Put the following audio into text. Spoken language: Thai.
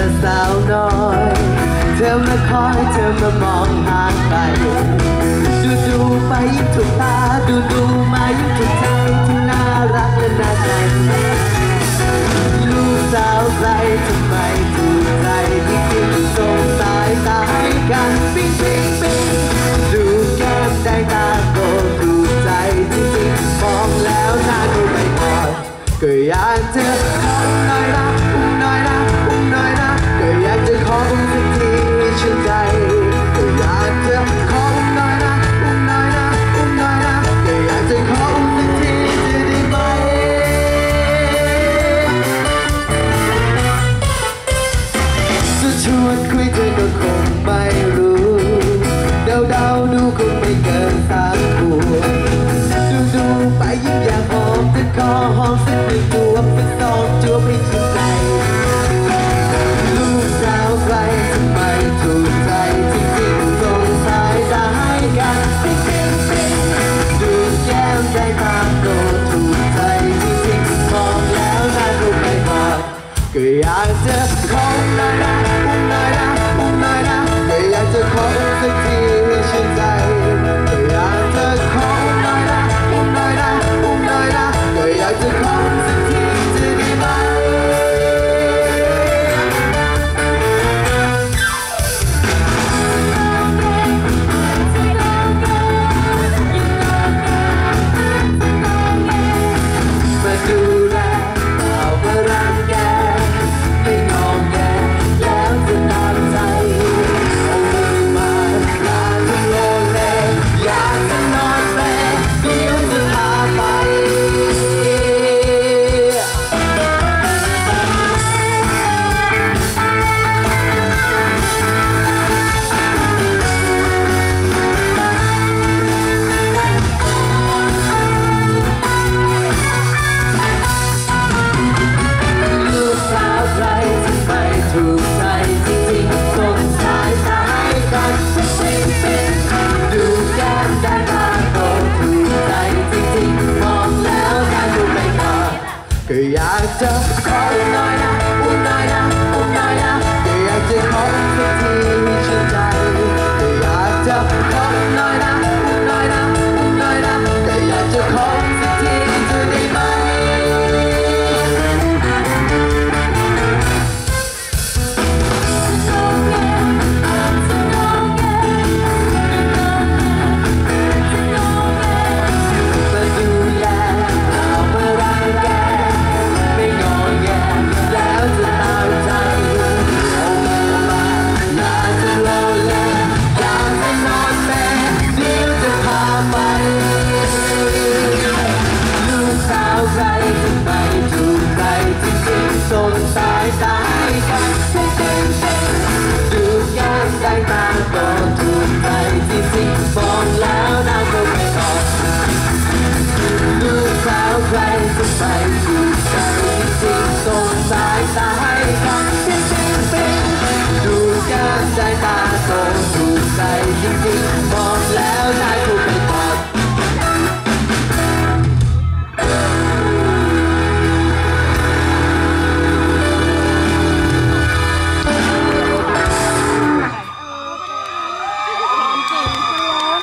อสาวน้อยเธอมาคอยเธอมามองห่างไปดูไปยิ่งถูกตาดูมายิ่งถูกใจที่น่ารักและน่าใจลูกสาวใครทำไมถูกใจที่จริงส่งสายตาให้กันปิ๊งดูแก้มได้ตาโตถูกใจจริงๆมองแล้วน่าดูไม่พอก็อยากเธอขอหน่อยนะหน่อยนะหน่อยนะก็อยากจะขอสักทีให้ชื่นใจก็อยากเธอขอหน่อยนะหน่อยนะหน่อยนะก็อยากจะขอสักทีจะได้ไหมจะชวนคุยเธอก็คงไม่รู้เดาดูคงไม่เกิน3 ขวบดูไปยิ่งอยากหอมแต่ขอหอมสัก1 จวบสัก2 จวบให้ชื่นใจลูกสาวใครทำไมถูกใจจริงๆส่งสายตาให้กันดูแก้มได้ตามโตถูกใจจริงๆมองแล้วน่าดูไม่พอก็อยากจะขอหน่อยนะหน่อยนะหน่อยนะก็อยากจะขอสักทีให้ชื่นใจก็อยากจะขอหน่อยนะหน่อยนะหน่อยนะก็อยากจะขอสักทีจะได้ไหมมาดูแลเอามารังแกไม่งอแงแล้วจะตามใจเอามือมาลาจะโลเลอยากจะนอนแปลเดี๋ยวจะพาไปลูกสาวใครทำไมถูกใจจริงๆส่งสายตาให้กันดูแก้มได้ตาโตถูกใจจริงๆมองแล้วน่าดูไม่พอก็อยากจะขอหน่อยนะหน่อยนะหน่อยนะก็อยากจะขอสักทีให้ชื่นใจก็อยากจะขอหน่อยนะหน่อยนะหน่อยนะก็อยากจะขอสักทีจะได้ไหมมาดูแลเอามารังแกไม่งอแงแล้วจะตามใจเอามือมาลาจะโลเลอยากจะนอนแม่เดี๋ยวจะพาไปลูกสาวใครทำไมถูกใจจริงๆส่งสายตาให้กันดูแก้มได้ตาโตถูกใจจริงๆมองแล้วน่าดูไม่ออกลูกสาวใครทำไมถู